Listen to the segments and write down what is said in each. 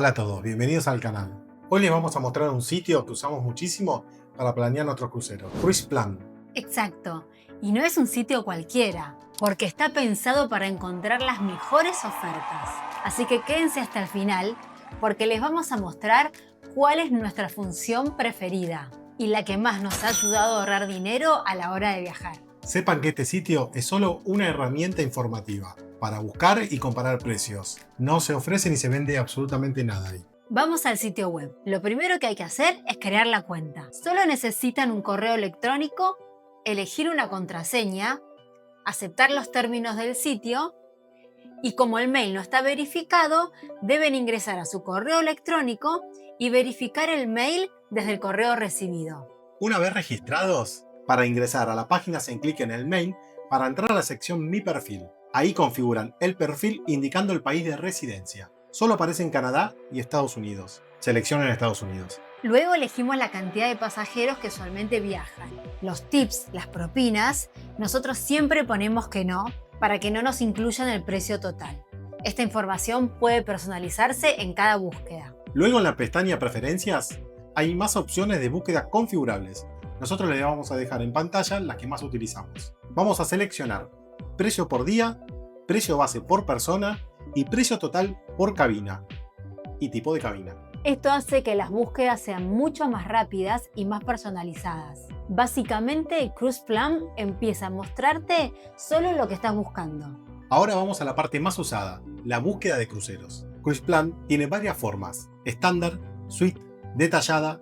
Hola a todos, bienvenidos al canal. Hoy les vamos a mostrar un sitio que usamos muchísimo para planear nuestros cruceros, CruisePlan. Exacto, y no es un sitio cualquiera, porque está pensado para encontrar las mejores ofertas. Así que quédense hasta el final, porque les vamos a mostrar cuál es nuestra función preferida y la que más nos ha ayudado a ahorrar dinero a la hora de viajar. Sepan que este sitio es solo una herramienta informativa para buscar y comparar precios. No se ofrece ni se vende absolutamente nada ahí. Vamos al sitio web. Lo primero que hay que hacer es crear la cuenta. Solo necesitan un correo electrónico, elegir una contraseña, aceptar los términos del sitio y como el mail no está verificado, deben ingresar a su correo electrónico y verificar el mail desde el correo recibido. Una vez registrados, para ingresar a la página hacen clic en el mail para entrar a la sección Mi perfil. Ahí configuran el perfil indicando el país de residencia. Solo aparecen Canadá y Estados Unidos. Seleccionen Estados Unidos. Luego elegimos la cantidad de pasajeros que usualmente viajan. Los tips, las propinas, nosotros siempre ponemos que no, para que no nos incluyan el precio total. Esta información puede personalizarse en cada búsqueda. Luego en la pestaña Preferencias hay más opciones de búsqueda configurables. Nosotros les vamos a dejar en pantalla las que más utilizamos. Vamos a seleccionar precio por día, precio base por persona y precio total por cabina y tipo de cabina. Esto hace que las búsquedas sean mucho más rápidas y más personalizadas. Básicamente, CruisePlan empieza a mostrarte solo lo que estás buscando. Ahora vamos a la parte más usada, la búsqueda de cruceros. CruisePlan tiene varias formas: estándar, suite, detallada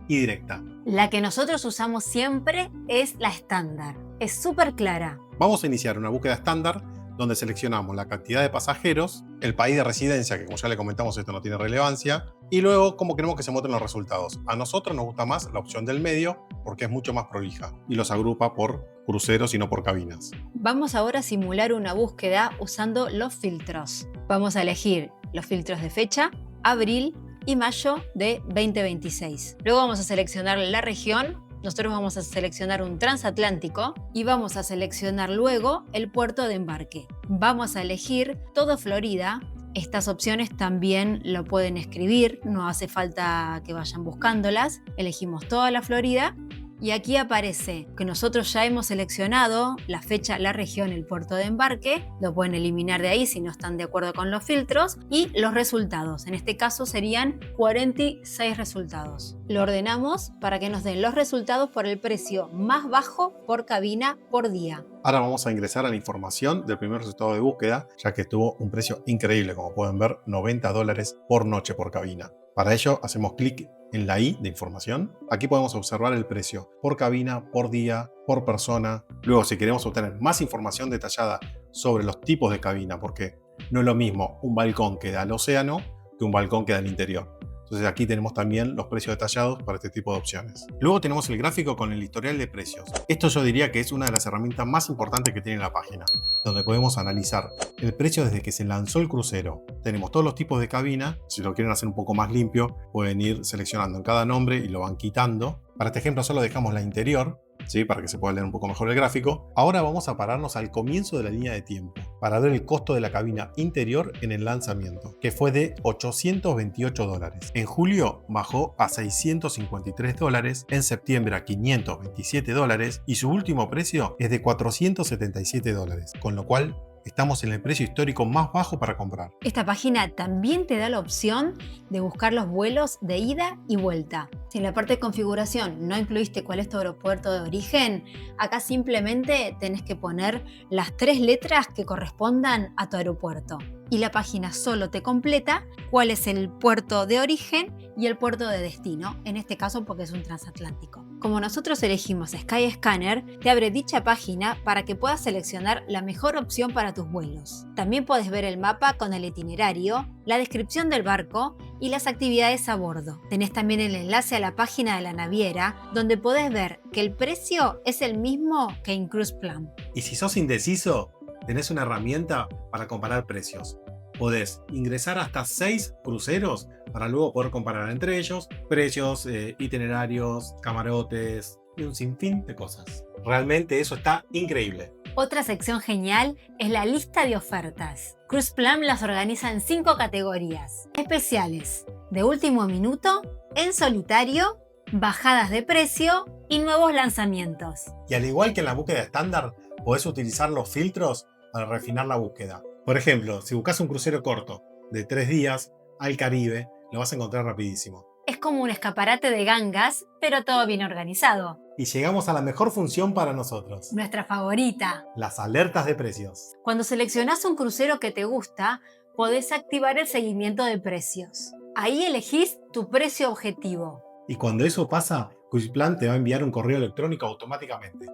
y directa. La que nosotros usamos siempre es la estándar. Es súper clara. Vamos a iniciar una búsqueda estándar donde seleccionamos la cantidad de pasajeros, el país de residencia, que como ya le comentamos esto no tiene relevancia, y luego cómo queremos que se muestren los resultados. A nosotros nos gusta más la opción del medio porque es mucho más prolija y los agrupa por cruceros y no por cabinas. Vamos ahora a simular una búsqueda usando los filtros. Vamos a elegir los filtros de fecha, abril y mayo de 2026. Luego vamos a seleccionar la región. Nosotros vamos a seleccionar un transatlántico y vamos a seleccionar luego el puerto de embarque. Vamos a elegir todo Florida. Estas opciones también lo pueden escribir, no hace falta que vayan buscándolas. Elegimos toda la Florida y aquí aparece que nosotros ya hemos seleccionado la fecha, la región, el puerto de embarque. Lo pueden eliminar de ahí si no están de acuerdo con los filtros. Y los resultados, en este caso serían 46 resultados. Lo ordenamos para que nos den los resultados por el precio más bajo por cabina por día. Ahora vamos a ingresar a la información del primer resultado de búsqueda, ya que tuvo un precio increíble, como pueden ver, $90 por noche por cabina. Para ello hacemos clic en la I de información. Aquí podemos observar el precio por cabina, por día, por persona. Luego, si queremos obtener más información detallada sobre los tipos de cabina, porque no es lo mismo un balcón que da al océano que un balcón que da al interior. Entonces aquí tenemos también los precios detallados para este tipo de opciones. Luego tenemos el gráfico con el historial de precios. Esto yo diría que es una de las herramientas más importantes que tiene la página, donde podemos analizar el precio desde que se lanzó el crucero. Tenemos todos los tipos de cabina. Si lo quieren hacer un poco más limpio, pueden ir seleccionando en cada nombre y lo van quitando. Para este ejemplo solo dejamos la interior, ¿sí? Para que se pueda leer un poco mejor el gráfico. Ahora vamos a pararnos al comienzo de la línea de tiempo para ver el costo de la cabina interior en el lanzamiento, que fue de $828. En julio bajó a $653, en septiembre a $527 y su último precio es de $477, con lo cual estamos en el precio histórico más bajo para comprar. Esta página también te da la opción de buscar los vuelos de ida y vuelta. Si en la parte de configuración no incluiste cuál es tu aeropuerto de origen, acá simplemente tenés que poner las 3 letras que correspondan a tu aeropuerto. Y la página solo te completa cuál es el puerto de origen y el puerto de destino, en este caso porque es un transatlántico. Como nosotros elegimos Skyscanner, te abre dicha página para que puedas seleccionar la mejor opción para tus vuelos. También puedes ver el mapa con el itinerario, la descripción del barco y las actividades a bordo. Tenés también el enlace a la página de la naviera, donde podés ver que el precio es el mismo que en CruisePlan. Y si sos indeciso, tenés una herramienta para comparar precios. Podés ingresar hasta 6 cruceros para luego poder comparar entre ellos precios, itinerarios, camarotes y un sinfín de cosas. Realmente eso está increíble. Otra sección genial es la lista de ofertas. Cruise Plan las organiza en 5 categorías: especiales, de último minuto, en solitario, bajadas de precio y nuevos lanzamientos. Y al igual que en la búsqueda estándar, podés utilizar los filtros para refinar la búsqueda. Por ejemplo, si buscas un crucero corto de 3 días al Caribe, lo vas a encontrar rapidísimo. Es como un escaparate de gangas, pero todo bien organizado. Y llegamos a la mejor función para nosotros: Nuestra favorita. las alertas de precios. Cuando seleccionás un crucero que te gusta, podés activar el seguimiento de precios. Ahí elegís tu precio objetivo. Y cuando eso pasa, Cruise Plan te va a enviar un correo electrónico automáticamente.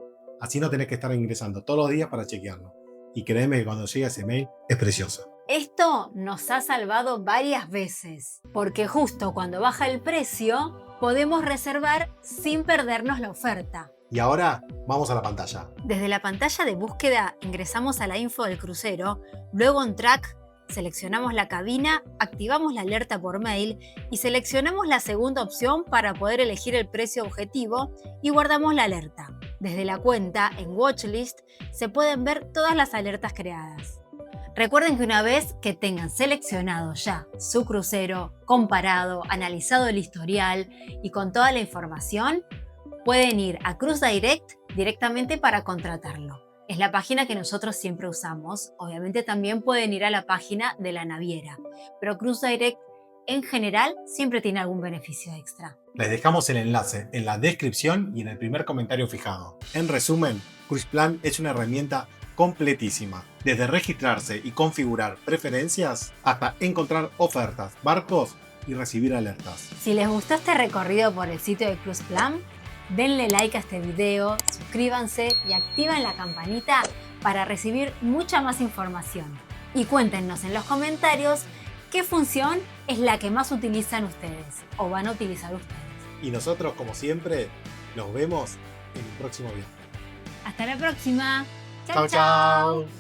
Así no tenés que estar ingresando todos los días para chequearlo. Y créeme que cuando llega ese mail es precioso. Esto nos ha salvado varias veces, porque justo cuando baja el precio, podemos reservar sin perdernos la oferta. Y ahora vamos a la pantalla. Desde la pantalla de búsqueda ingresamos a la info del crucero, luego en Track seleccionamos la cabina, activamos la alerta por mail y seleccionamos la segunda opción para poder elegir el precio objetivo y guardamos la alerta. Desde la cuenta, en Watchlist, se pueden ver todas las alertas creadas. Recuerden que una vez que tengan seleccionado ya su crucero, comparado, analizado el historial y con toda la información, pueden ir a Cruise Direct directamente para contratarlo. Es la página que nosotros siempre usamos. Obviamente también pueden ir a la página de la naviera, pero Cruise Direct en general siempre tiene algún beneficio extra. Les dejamos el enlace en la descripción y en el primer comentario fijado. En resumen, Cruise Plan es una herramienta completísima. Desde registrarse y configurar preferencias hasta encontrar ofertas, barcos y recibir alertas. Si les gustó este recorrido por el sitio de Cruise Plan, denle like a este video, suscríbanse y activen la campanita para recibir mucha más información. Y cuéntenos en los comentarios qué función es la que más utilizan ustedes o van a utilizar ustedes. Y nosotros, como siempre, nos vemos en el próximo video. Hasta la próxima. Chao, chao.